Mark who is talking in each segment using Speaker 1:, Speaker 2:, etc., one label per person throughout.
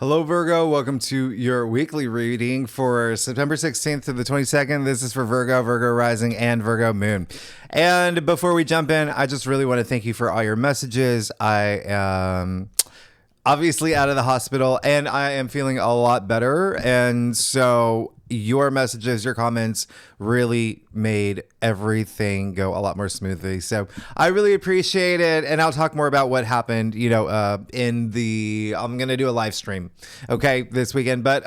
Speaker 1: Hello, Virgo. Welcome to your weekly reading for September 16th to the 22nd. This is for Virgo, Virgo rising, and Virgo moon. And before we jump in, I just really want to thank you for all your messages. I am obviously out of the hospital and I am feeling a lot better. And so your messages, your comments really made everything go a lot more smoothly. So I really appreciate it. And I'll talk more about what happened, I'm going to do a live stream, okay, this weekend. But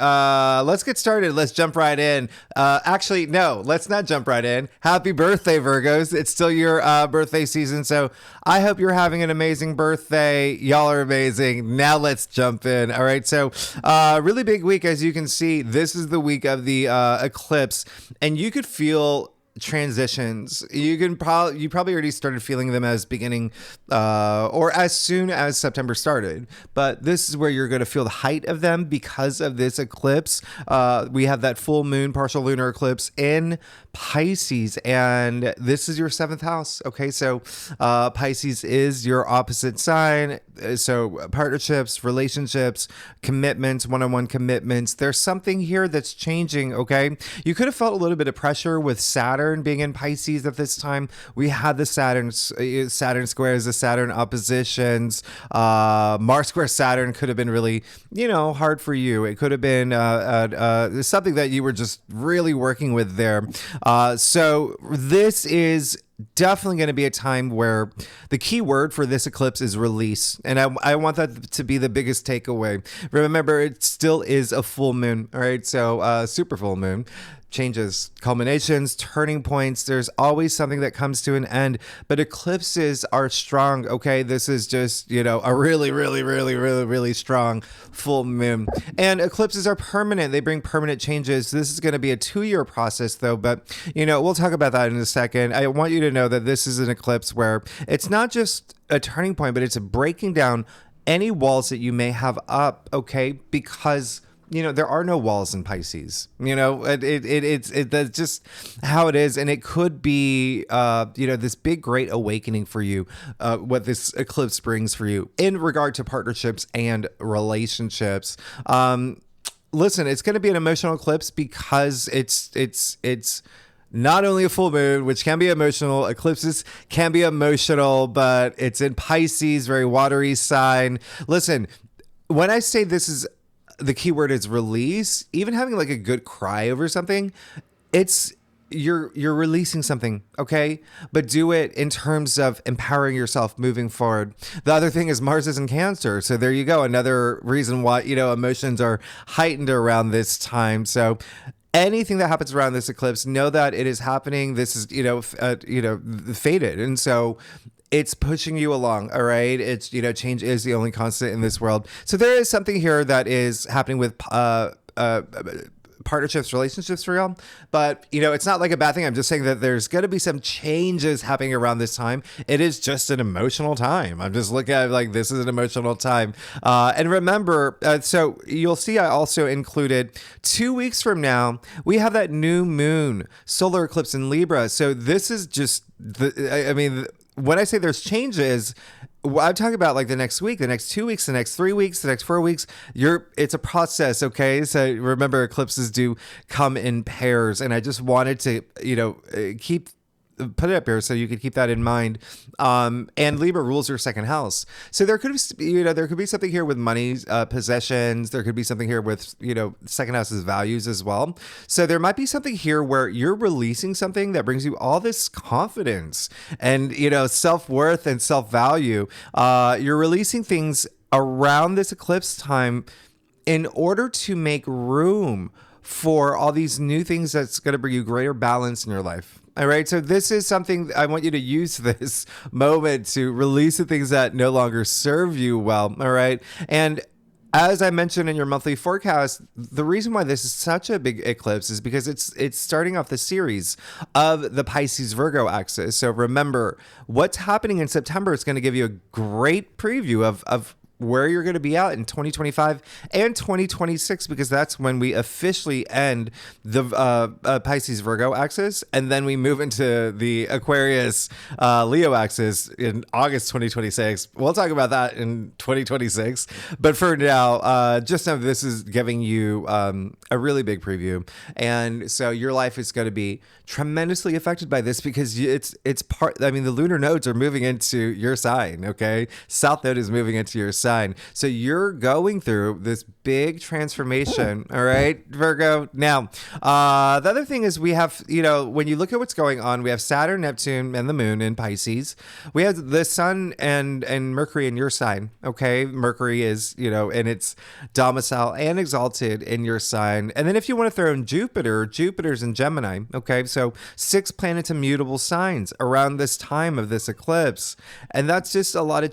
Speaker 1: let's get started. Let's jump right in. Actually, no, let's not jump right in. Happy birthday, Virgos. It's still your birthday season. So I hope you're having an amazing birthday. Y'all are amazing. Now let's jump in. All right. So really big week. As you can see, this is the week of the eclipse, and you could feel transitions. You probably already started feeling them as beginning or as soon as September started, but this is where you're going to feel the height of them because of this eclipse. We have that full moon partial lunar eclipse in Pisces, and this is your 7th house. Okay, so Pisces is your opposite sign. So partnerships, relationships, commitments, one-on-one commitments, there's something here that's changing. Okay, you could have felt a little bit of pressure with Saturn being in Pisces at this time. We had the Saturn squares, the Saturn oppositions. Mars square Saturn could have been really, hard for you. It could have been something that you were just really working with there. So this is definitely going to be a time where the key word for this eclipse is release. And I want that to be the biggest takeaway. Remember, it still is a full moon. All right. So super full moon. Changes, culminations, turning points. There's always something that comes to an end, but eclipses are strong. Okay. This is just, a really, really, really, really, really strong full moon, and eclipses are permanent. They bring permanent changes. This is going to be a 2-year process though, but we'll talk about that in a second. I want you to know that this is an eclipse where it's not just a turning point, but it's a breaking down any walls that you may have up. Okay. Because there are no walls in Pisces. That's just how it is. And it could be, this big, great awakening for you, what this eclipse brings for you in regard to partnerships and relationships. Listen, it's going to be an emotional eclipse because it's not only a full moon, which can be emotional. Eclipses can be emotional, but it's in Pisces, very watery sign. Listen, when I say this is, the key word is release, even having like a good cry over something, it's you're releasing something, okay? But do it in terms of empowering yourself moving forward. The other thing is Mars is in Cancer. So there you go. Another reason why, emotions are heightened around this time. So anything that happens around this eclipse, know that it is happening. This is, fated. And so it's pushing you along. All right. It's, change is the only constant in this world. So there is something here that is happening with, partnerships, relationships for y'all. But, it's not like a bad thing. I'm just saying that there's going to be some changes happening around this time. It is just an emotional time. I'm just looking at it like this is an emotional time. And remember, so you'll see I also included 2 weeks from now, we have that new moon solar eclipse in Libra. So this is just when I say there's changes, I'm talking about like the next week, the next 2 weeks, the next 3 weeks, the next 4 weeks. It's a process, okay? So remember, eclipses do come in pairs, and I just wanted to, put it up here so you could keep that in mind. And Libra rules your 2nd house, so there could be something here with money, possessions. There could be something here with 2nd house's values as well. So there might be something here where you're releasing something that brings you all this confidence and self-worth and self-value. You're releasing things around this eclipse time in order to make room for all these new things that's going to bring you greater balance in your life. All right. So this is something I want you to use this moment to release the things that no longer serve you well. All right. And as I mentioned in your monthly forecast, the reason why this is such a big eclipse is because it's starting off the series of the Pisces Virgo axis. So remember, what's happening in September is going to give you a great preview of where you're going to be at in 2025 and 2026, because that's when we officially end the Pisces Virgo axis, and then we move into the Aquarius Leo axis in August 2026. We'll talk about that in 2026, but for now, just know this is giving you a really big preview, and so your life is going to be tremendously affected by this, because it's part. I mean, the lunar nodes are moving into your sign. Okay, South Node is moving into your sign, so you're going through this big transformation. All right, Virgo. Now, the other thing is we have, when you look at what's going on, we have Saturn, Neptune, and the Moon in Pisces. We have the Sun and Mercury in your sign. Okay, Mercury is in its domicile and exalted in your sign, and then if you want to throw in Jupiter's in Gemini. Okay, so 6 planets immutable signs around this time of this eclipse, and that's just a lot of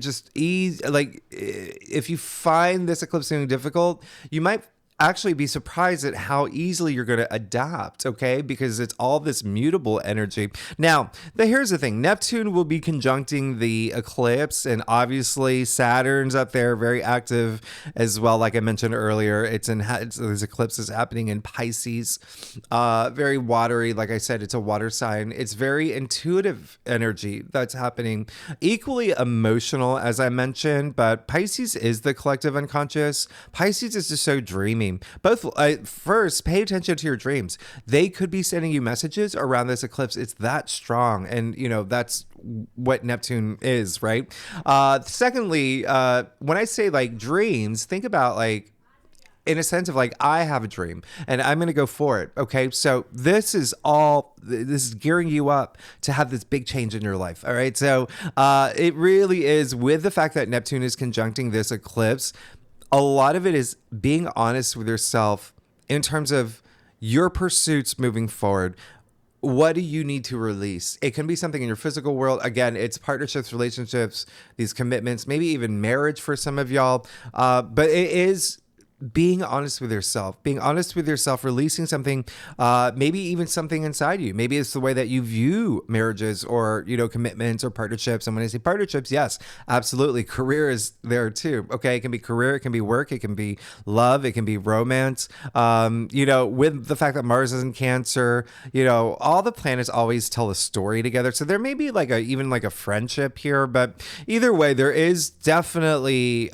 Speaker 1: just ease. Like, if you find this eclipse being difficult, you might actually be surprised at how easily you're going to adapt, okay? Because it's all this mutable energy. Now, here's the thing. Neptune will be conjuncting the eclipse, and obviously Saturn's up there, very active as well. Like I mentioned earlier, this eclipse is happening in Pisces, very watery. Like I said, it's a water sign. It's very intuitive energy that's happening, equally emotional, as I mentioned, but Pisces is the collective unconscious. Pisces is just so dreamy. First, pay attention to your dreams. They could be sending you messages around this eclipse. It's that strong, and that's what Neptune is, right? Secondly, when I say like dreams, think about like in a sense of like, I have a dream and I'm going to go for it. Okay. So this is gearing you up to have this big change in your life. All right. So it really is, with the fact that Neptune is conjuncting this eclipse, a lot of it is being honest with yourself in terms of your pursuits moving forward. What do you need to release? It can be something in your physical world. Again, it's partnerships, relationships, these commitments, maybe even marriage for some of y'all. But it is being honest with yourself, releasing something, maybe even something inside you. Maybe it's the way that you view marriages or, commitments or partnerships. And when I say partnerships, yes, absolutely. Career is there too. Okay. It can be career. It can be work. It can be love. It can be romance. With the fact that Mars is in Cancer, all the planets always tell a story together. So there may be even a friendship here, but either way, there is definitely,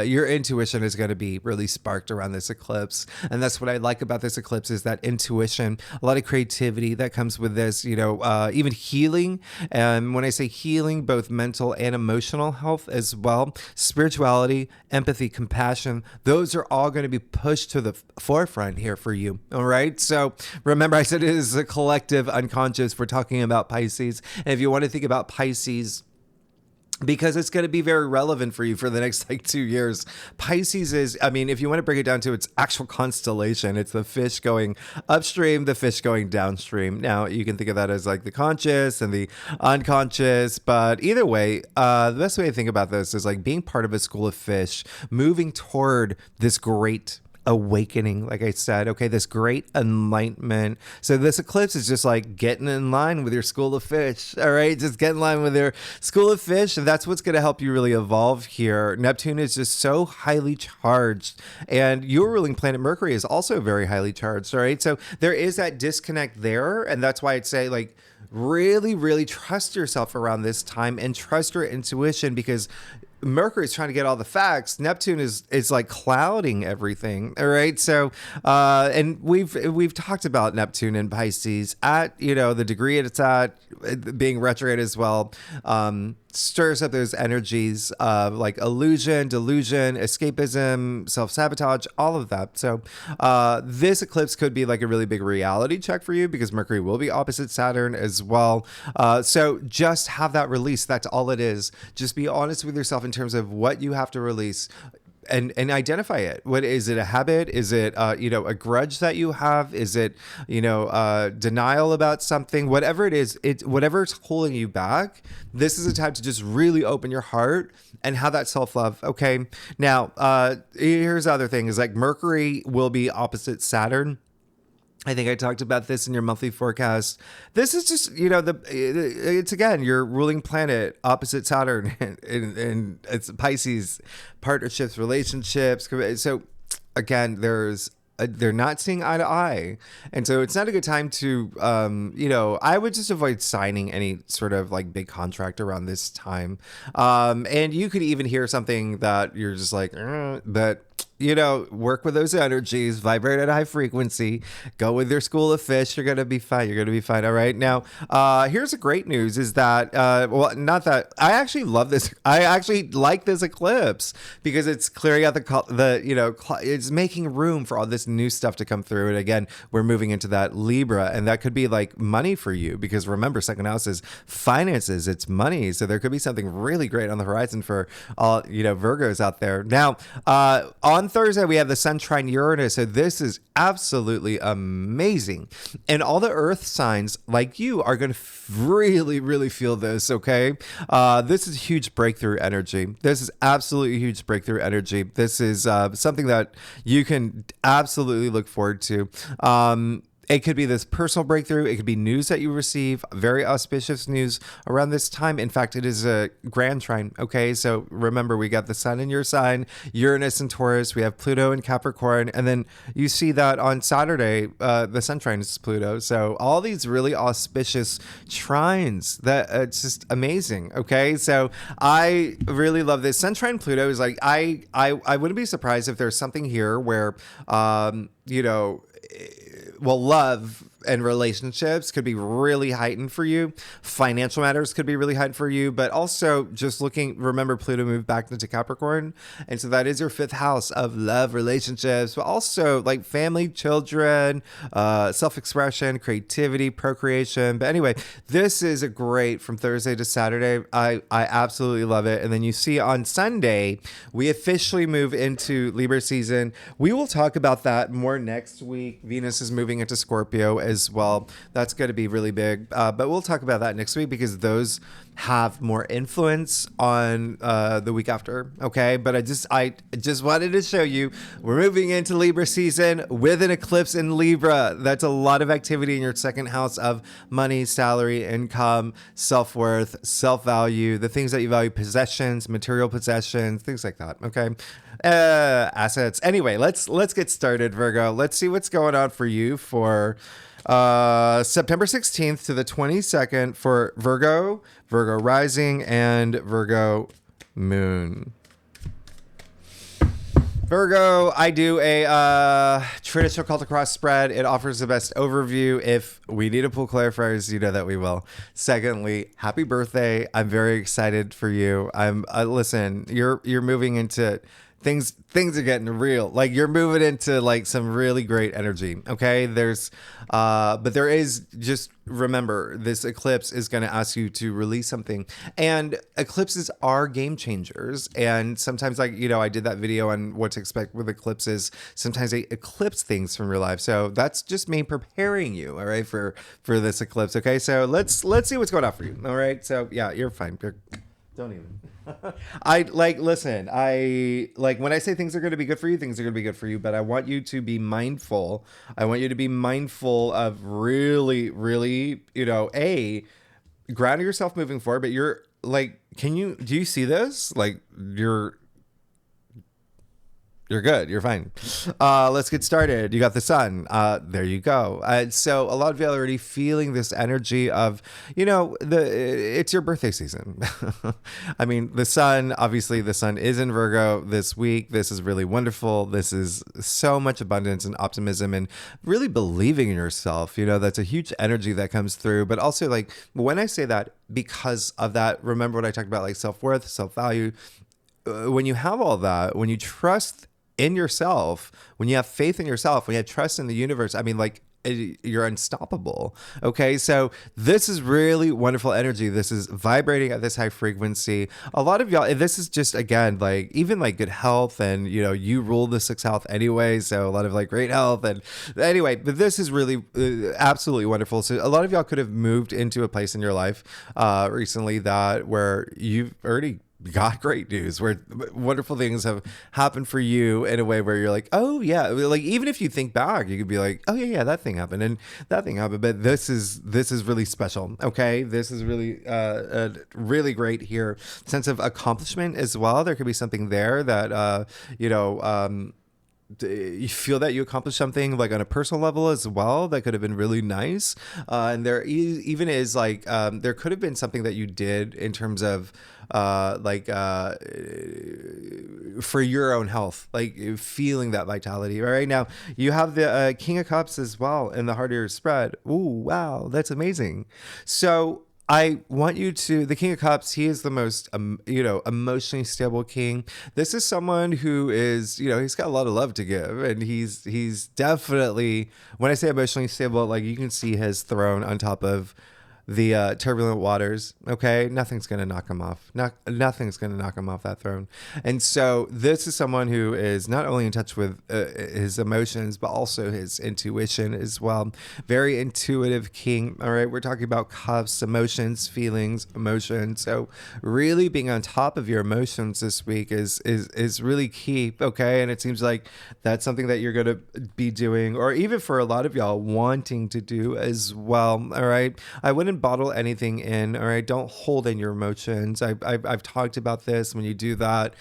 Speaker 1: your intuition is going to be really sparked around this eclipse. And that's what I like about this eclipse, is that intuition, a lot of creativity that comes with this, even healing. And when I say healing, both mental and emotional health as well, spirituality, empathy, compassion, those are all going to be pushed to the forefront here for you. All right. So remember, I said it is a collective unconscious. We're talking about Pisces. And if you want to think about Pisces, because it's going to be very relevant for you for the next 2 years. Pisces is, if you want to break it down to its actual constellation, it's the fish going upstream, the fish going downstream. Now, you can think of that as the conscious and the unconscious, but either way, the best way to think about this is being part of a school of fish, moving toward this great awakening, like I said, okay, this great enlightenment. So this eclipse is just getting in line with your school of fish. All right, just get in line with your school of fish, and that's what's going to help you really evolve here. Neptune is just so highly charged, and your ruling planet Mercury is also very highly charged. All right, so there is that disconnect there, and that's why I'd say really, really trust yourself around this time and trust your intuition, because Mercury is trying to get all the facts. Neptune is clouding everything. All right. So, and we've talked about Neptune and Pisces at, the degree it's at, being retrograde as well, stirs up those energies of illusion, delusion, escapism, self-sabotage, all of that. So this eclipse could be a really big reality check for you, because Mercury will be opposite Saturn as well. So just have that release. That's all it is. Just be honest with yourself in terms of what you have to release. And identify it. What is it? A habit? Is it a grudge that you have? Is it denial about something? Whatever it is, whatever's holding you back. This is a time to just really open your heart and have that self-love. Okay. Now, here's the other thing: is Mercury will be opposite Saturn I think I talked about this in your monthly forecast. This is just, you know, it's again your ruling planet opposite Saturn, and it's Pisces, partnerships, relationships. So again, they're not seeing eye to eye, and so it's not a good time to, you know, I would just avoid signing any sort of like big contract around this time. And you could even hear something that you're just like, but you know, work with those energies, vibrate at a high frequency, go with your school of fish. You're going to be fine. You're going to be fine. All right. Now, here's the great news is that, well, not that I actually love this. I actually like this eclipse because it's clearing out it's making room for all this new stuff to come through. And again, we're moving into that Libra, and that could be like money for you because remember, second house is finances, it's money. So there could be something really great on the horizon for all, you know, Virgos out there. Now, on Thursday, we have the Sun trine Uranus. So this is absolutely amazing. And all the earth signs like you are going to really, really feel this, okay? This is huge breakthrough energy. This is absolutely huge breakthrough energy. This is something that you can absolutely look forward to. It could be this personal breakthrough. It could be news that you receive, very auspicious news around this time. In fact, it is a grand trine. Okay, so remember, we got the Sun in your sign, Uranus in Taurus. We have Pluto in Capricorn. And then you see that on Saturday, the Sun trine is Pluto. So all these really auspicious trines that it's just amazing. Okay, so I really love this. Sun trine Pluto is like, I wouldn't be surprised if there's something here where, you know, well, love and relationships could be really heightened for you. Financial matters could be really heightened for you, but also just remember Pluto moved back into Capricorn. And so that is your fifth house of love, relationships, but also like family, children, self-expression, creativity, procreation. But anyway, this is a great from Thursday to Saturday. I absolutely love it. And then you see on Sunday, we officially move into Libra season. We will talk about that more next week. Venus is moving into Scorpio as well. That's going to be really big. But we'll talk about that next week because those have more influence on the week after. Okay. But I just wanted to show you we're moving into Libra season with an eclipse in Libra. That's a lot of activity in your second house of money, salary, income, self-worth, self-value, the things that you value, possessions, material possessions, things like that. Okay. Assets. Anyway, let's get started, Virgo. Let's see what's going on for you for September 16th to the 22nd for Virgo, Virgo rising, and Virgo moon. Virgo, I do a traditional cult across spread. It offers the best overview. If we need to pull clarifiers, you know that we will. Secondly, happy birthday. I'm very excited for you. Listen, you're moving into things are getting real. Like you're moving into like some really great energy. Okay. But there is, just remember, this eclipse is going to ask you to release something, and eclipses are game changers. And sometimes, like, you know, I did that video on what to expect with eclipses. Sometimes they eclipse things from your life. So that's just me preparing you. All right. For this eclipse. Okay. So let's see what's going on for you. All right. So yeah, you're fine. Don't even. Listen, when I say things are going to be good for you, things are going to be good for you, but I want you to be mindful. I want you to be mindful of really, really, you know, grounding yourself moving forward, but you're like, do you see this? Like you're good. You're fine. Let's get started. You got the Sun. There you go. So a lot of you are already feeling this energy of, you know, it's your birthday season. I mean, the Sun is in Virgo this week. This is really wonderful. This is so much abundance and optimism and really believing in yourself. You know, that's a huge energy that comes through. But also, like, when I say that, because of that, remember what I talked about, like self-worth, self-value. When you have all that, when you trust in yourself, when you have faith in yourself, when you have trust in the universe, I mean, like, you're unstoppable. Okay. So this is really wonderful energy. This is vibrating at this high frequency. A lot of y'all, this is just, again, like, even like good health, and, you know, you rule the sixth health anyway. So a lot of like great health. And anyway, but this is really absolutely wonderful. So a lot of y'all could have moved into a place in your life recently where you've already got great news where wonderful things have happened for you in a way where you're like, oh yeah, like even if you think back, you could be like, oh yeah, that thing happened and that thing happened, but this is really special. Okay, this is really really great here. Sense of accomplishment as well. There could be something there that you feel that you accomplished something like on a personal level as well that could have been really nice, and there even is like there could have been something that you did in terms of for your own health, like feeling that vitality. Right now you have the King of Cups as well in the heart of your spread. Ooh, wow, that's amazing. So I want you to, the King of Cups, he is the most, emotionally stable king. This is someone who is, he's got a lot of love to give. And he's definitely, when I say emotionally stable, like you can see his throne on top of the turbulent waters. Okay, nothing's gonna knock him off. Nothing's gonna knock him off that throne. And so this is someone who is not only in touch with his emotions, but also his intuition as well. Very intuitive king. All right, we're talking about cups, emotions, feelings, emotions. So really being on top of your emotions this week is really key. Okay, and it seems like that's something that you're gonna be doing, or even for a lot of y'all wanting to do as well. All right, I wouldn't bottle anything in. All right, don't hold in your emotions. I've talked about this. When you do that,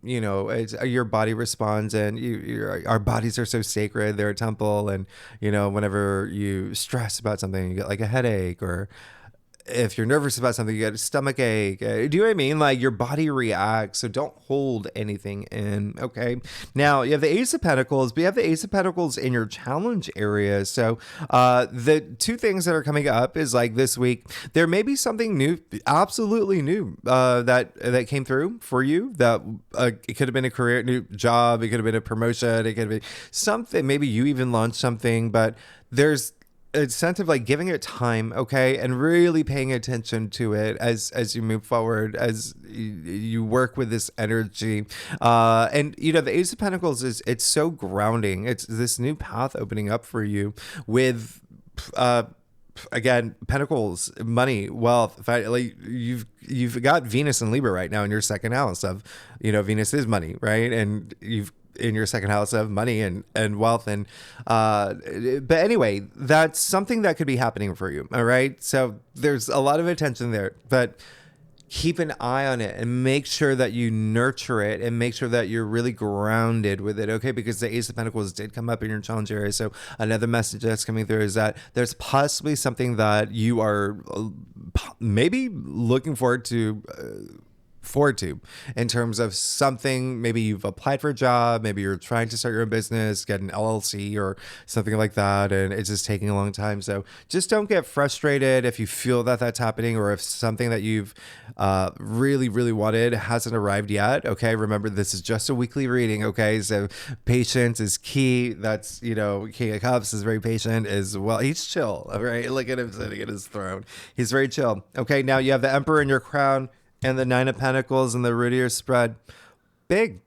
Speaker 1: your body responds, and our bodies are so sacred. They're a temple, and whenever you stress about something, you get like a headache, or if you're nervous about something, you get a stomach ache. Do you know what I mean? Like your body reacts. So don't hold anything in. Okay. Now you have the Ace of Pentacles, but you have the Ace of Pentacles in your challenge area. So the two things that are coming up is like this week, there may be something new, absolutely new, that came through for you. That it could have been a career, new job. It could have been a promotion. It could have been something. Maybe you even launched something, but there's a sense of like giving it time, okay, and really paying attention to it as you move forward, as you work with this energy. And the Ace of Pentacles it's so grounding. It's this new path opening up for you with again, Pentacles, money, wealth. Like you've got Venus and Libra right now in your second house of, Venus is money, right? And you've in your second house of money and wealth, and but anyway, that's something that could be happening for you. All right, so there's a lot of attention there, but keep an eye on it and make sure that you nurture it and make sure that you're really grounded with it. Okay, because the Ace of Pentacles did come up in your challenge area. So another message that's coming through is that there's possibly something that you are maybe looking forward to in terms of something. Maybe you've applied for a job, maybe you're trying to start your own business, get an LLC or something like that, and it's just taking a long time. So just don't get frustrated if you feel that that's happening, or if something that you've really wanted hasn't arrived yet. Okay, remember, this is just a weekly reading. Okay, so patience is key. That's King of Cups is very patient as well. He's chill. All right, look at him sitting in his throne. He's very chill. Okay, now you have the Emperor in your crown and the Nine of Pentacles and the root of your spread. Big.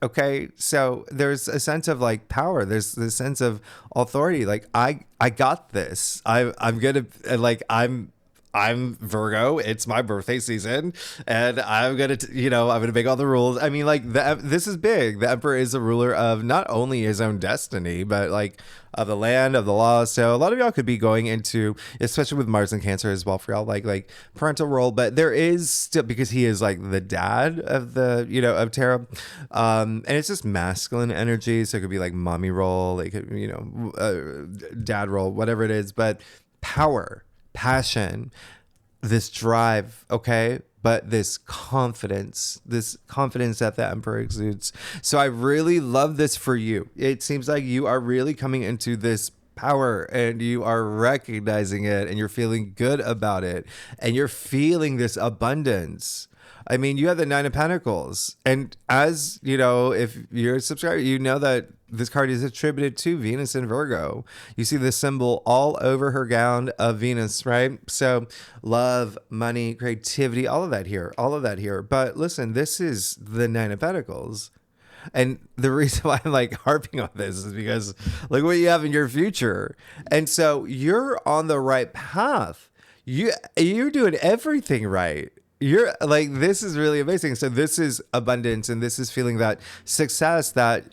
Speaker 1: Okay, so there's a sense of like power. There's this sense of authority. Like I got this. I'm gonna like I'm Virgo. It's my birthday season, and I'm gonna I'm gonna make all the rules. I mean, like this is big. The Emperor is a ruler of not only his own destiny, but like of the land, of the law. So a lot of y'all could be going into, especially with Mars and Cancer as well, for y'all like parental role. But there is still, because he is like the dad of the of tarot, and it's just masculine energy. So it could be like mommy role, like dad role, whatever it is. But power, passion, this drive, okay, but this confidence that the Emperor exudes. So I really love this for you. It seems like you are really coming into this power, and you are recognizing it, and you're feeling good about it, and you're feeling this abundance. I mean, you have the Nine of Pentacles, and as if you're a subscriber, you know that this card is attributed to Venus in Virgo. You see the symbol all over her gown of Venus, right? So love, money, creativity, all of that here. But listen, this is the Nine of Pentacles. And the reason why I'm like harping on this is because look what you have in your future. And so you're on the right path. You're doing everything right. You're like, this is really amazing. So this is abundance, and this is feeling that success that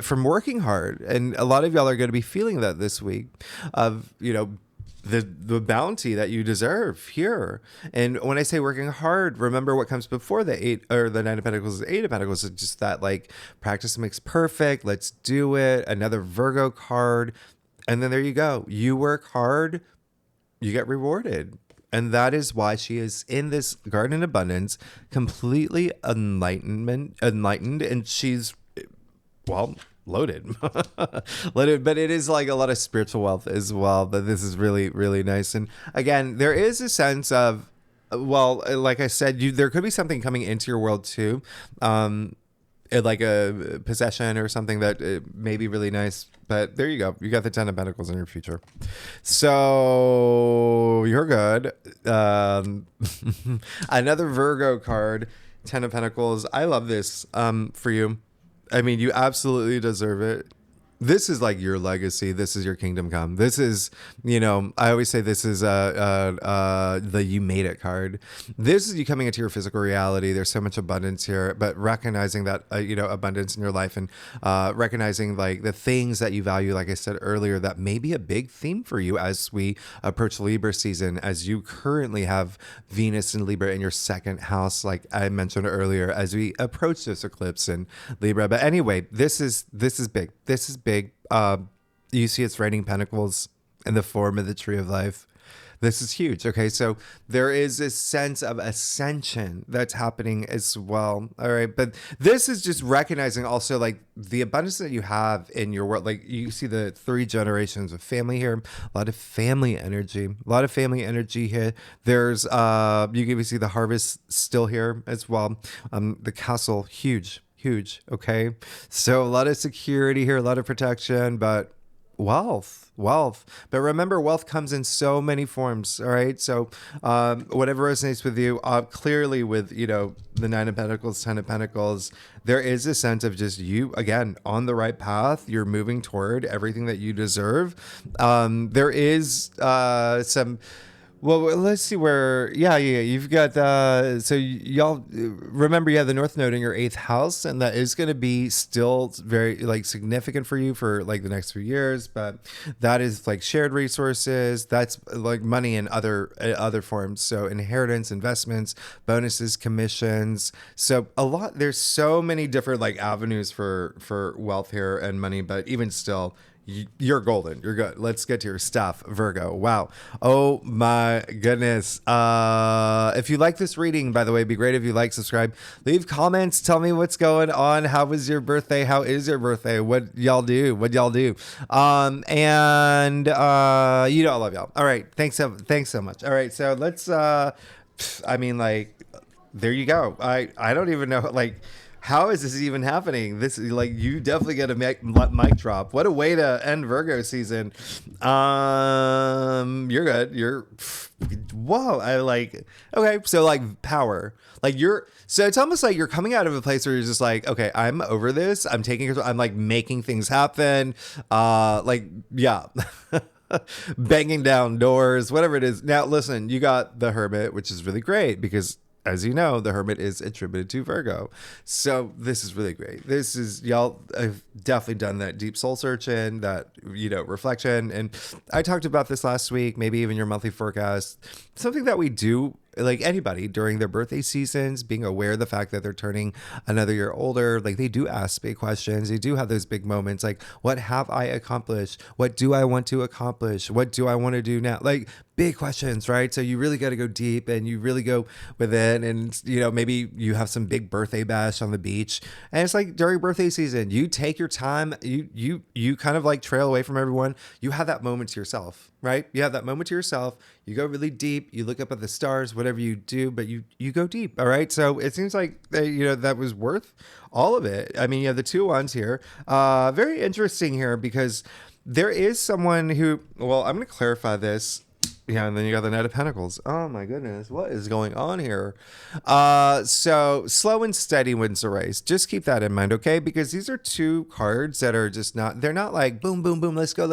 Speaker 1: from working hard. And a lot of y'all are going to be feeling that this week of, the bounty that you deserve here. And when I say working hard, remember what comes before the 8 or the 9 of Pentacles. The 8 of Pentacles is just that, like, practice makes perfect. Let's do it. Another Virgo card. And then there you go. You work hard, you get rewarded. And that is why she is in this garden of abundance, completely enlightened, and she's, well, loaded. Loaded, but it is like a lot of spiritual wealth as well. But this is really, really nice. And again, there is a sense of, well, like I said, there could be something coming into your world too. Like a possession or something that may be really nice. But there you go. You got the 10 of Pentacles in your future. So you're good. Another Virgo card, 10 of Pentacles. I love this for you. I mean, you absolutely deserve it. This is like your legacy. This is your kingdom come. This is, I always say this is the you made it card. This is you coming into your physical reality. There's so much abundance here, but recognizing that, abundance in your life, and recognizing like the things that you value, like I said earlier, that may be a big theme for you as we approach Libra season, as you currently have Venus in Libra in your second house, like I mentioned earlier, as we approach this eclipse in Libra. But anyway, this is big. This is big. You see it's raining pentacles in the form of the tree of life. This is huge. Okay, so there is a sense of ascension that's happening as well. All right, but this is just recognizing also like the abundance that you have in your world. Like you see the 3 generations of family here, a lot of family energy, here. There's you can see the harvest still here as well. The castle, huge. Okay, so a lot of security here, a lot of protection, but wealth. But remember, wealth comes in so many forms. All right, so whatever resonates with you, clearly with the 9 of Pentacles, 10 of Pentacles, there is a sense of just you again on the right path. You're moving toward everything that you deserve. There is some. Well, let's see where, you've got, so y'all remember you have the North Node in your 8th house, and that is going to be still very like significant for you for like the next few years, but that is like shared resources. That's like money in other forms. So inheritance, investments, bonuses, commissions. So there's so many different like avenues for wealth here and money, but even still, you're golden. You're good. Let's get to your stuff, Virgo. Wow. Oh my goodness. If you like this reading, by the way, it'd be great if you like, subscribe, leave comments. Tell me what's going on. How was your birthday? How is your birthday? What y'all do? And I love y'all. All right. Thanks so much. All right. So let's, there you go. I don't even know, like, how is this even happening? This is like, you definitely got to mic drop. What a way to end Virgo season. You're good. Whoa. Okay. So like power, like so it's almost like you're coming out of a place where you're just like, okay, I'm over this. I'm like making things happen. Banging down doors, whatever it is. Now, listen, you got the Hermit, which is really great because, as you know, the Hermit is attributed to Virgo. So this is really great. This is, y'all have definitely done that deep soul searching, that, reflection. And I talked about this last week, maybe even your monthly forecast, something that we do, like anybody during their birthday seasons, being aware of the fact that they're turning another year older. Like they do ask big questions. They do have those big moments. Like, what have I accomplished? What do I want to accomplish? What do I want to do now? Like big questions, right? So you really got to go deep and you really go within, and maybe you have some big birthday bash on the beach, and it's like during birthday season, you take your time, you kind of like trail away from everyone. You have that moment to yourself, right? You have that moment to yourself. You go really deep. You look up at the stars, whatever you do, but you go deep. All right. So it seems like that was worth all of it. I mean, you have the 2 wands here. Very interesting here because there is someone who. Well, I'm going to clarify this. Yeah, and then you got the Knight of Pentacles. Oh my goodness, what is going on here? So slow and steady wins the race. Just keep that in mind, okay? Because these are 2 cards that are just not. They're not like boom, boom, boom. Let's go.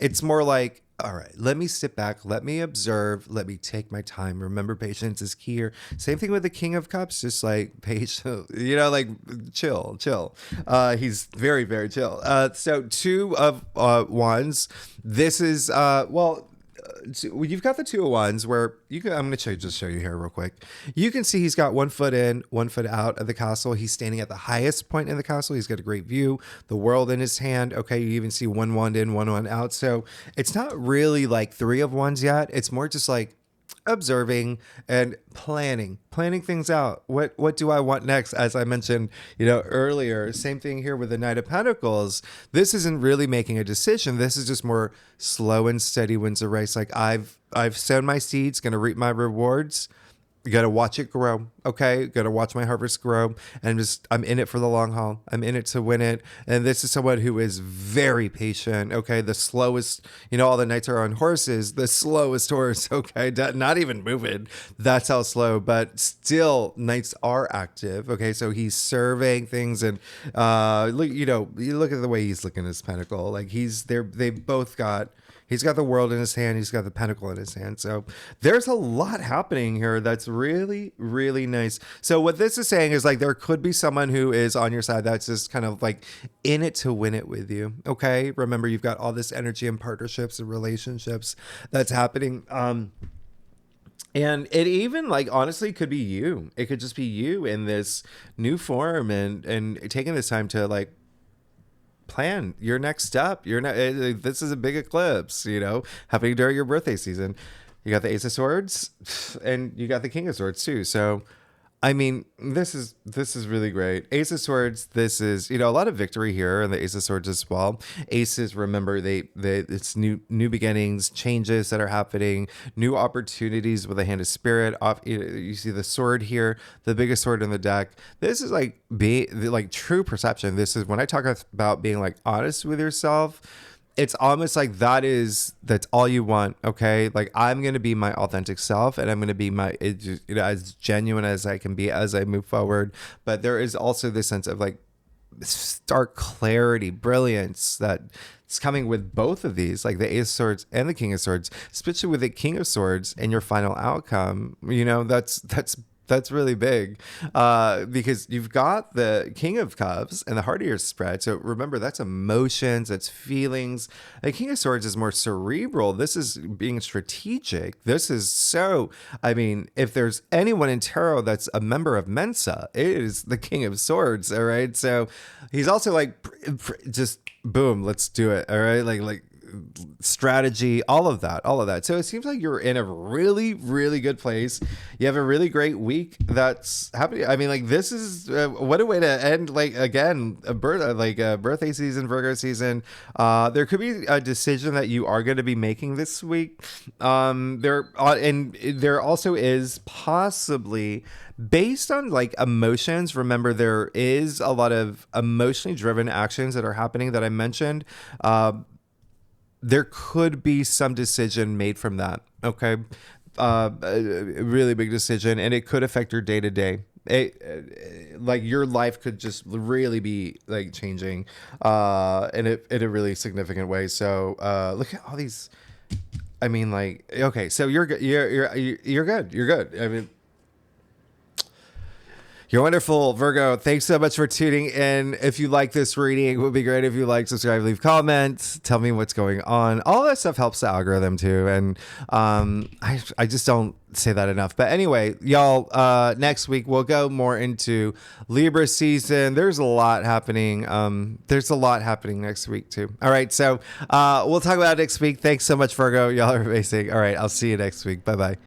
Speaker 1: It's more like, all right, let me sit back, let me observe, let me take my time. Remember, patience is key here. Same thing with the King of Cups, just like patient, like chill. He's very, very chill. So Two of Wands. This is, you've got the Two of Wands where you can, I'm going to just show you here real quick. You can see he's got 1 foot in, 1 foot out of the castle. He's standing at the highest point in the castle. He's got a great view, the world in his hand. Okay. You even see 1 wand in, 1 wand out. So it's not really like 3 of Wands yet. It's more just like observing and planning things out. What do I want next? As I mentioned, earlier, same thing here with the Knight of Pentacles. This isn't really making a decision. This is just more slow and steady wins a race. Like I've sown my seeds, going to reap my rewards. You got to watch it grow. Okay. Got to watch my harvest grow. And I'm in it for the long haul. I'm in it to win it. And this is someone who is very patient. Okay. The slowest, all the knights are on horses, the slowest horse. Okay. Not even moving. That's how slow, but still knights are active. Okay. So he's surveying things and, you look at the way he's looking at his pentacle. Like he's got the world in his hand. He's got the pentacle in his hand. So there's a lot happening here that's really, really nice. So what this is saying is like there could be someone who is on your side that's just kind of like in it to win it with you. Okay. Remember, you've got all this energy and partnerships and relationships that's happening. And it even like honestly could be you. It could just be you in this new form and taking this time to like plan your next step. This is a big eclipse, happening during your birthday season. You got the Ace of Swords and you got the King of Swords too. So I mean, this is really great. Ace of Swords, this is, a lot of victory here in the Ace of Swords as well. Aces, remember, it's new beginnings, changes that are happening, new opportunities with the Hand of Spirit. You see the sword here, the biggest sword in the deck. This is like like true perception. This is when I talk about being like honest with yourself. It's almost like that's all you want. Okay. Like I'm going to be my authentic self and I'm going to be as genuine as I can be as I move forward. But there is also this sense of like stark clarity, brilliance that it's coming with both of these, like the Ace of Swords and the King of Swords, especially with the King of Swords and your final outcome. That's really big because you've got the King of Cups and the heart of your spread. So remember, that's emotions, that's feelings. The King of Swords is more cerebral. This is being strategic. This is if there's anyone in tarot that's a member of Mensa, it is the King of Swords. All right. So he's also like, just boom, let's do it. All right. Like strategy, all of that. So it seems like you're in a really, really good place. You have a really great week that's happening. I mean, like this is what a way to end, like again, a birthday season, Virgo season. There could be a decision that you are going to be making this week. There also is possibly based on like emotions. Remember, there is a lot of emotionally driven actions that are happening that I mentioned. There could be some decision made from that. Okay. A really big decision, and it could affect your day to day. Like your life could just really be like changing in a really significant way. So look at all these. I mean, like, okay, so you're good. You're good. I mean, you're wonderful, Virgo. Thanks so much for tuning in. If you like this reading, it would be great if you like, subscribe, leave comments, tell me what's going on. All that stuff helps the algorithm too. And I just don't say that enough. But anyway, y'all, next week we'll go more into Libra season. There's a lot happening. There's a lot happening next week too. All right, so we'll talk about it next week. Thanks so much, Virgo. Y'all are amazing. All right, I'll see you next week. Bye-bye.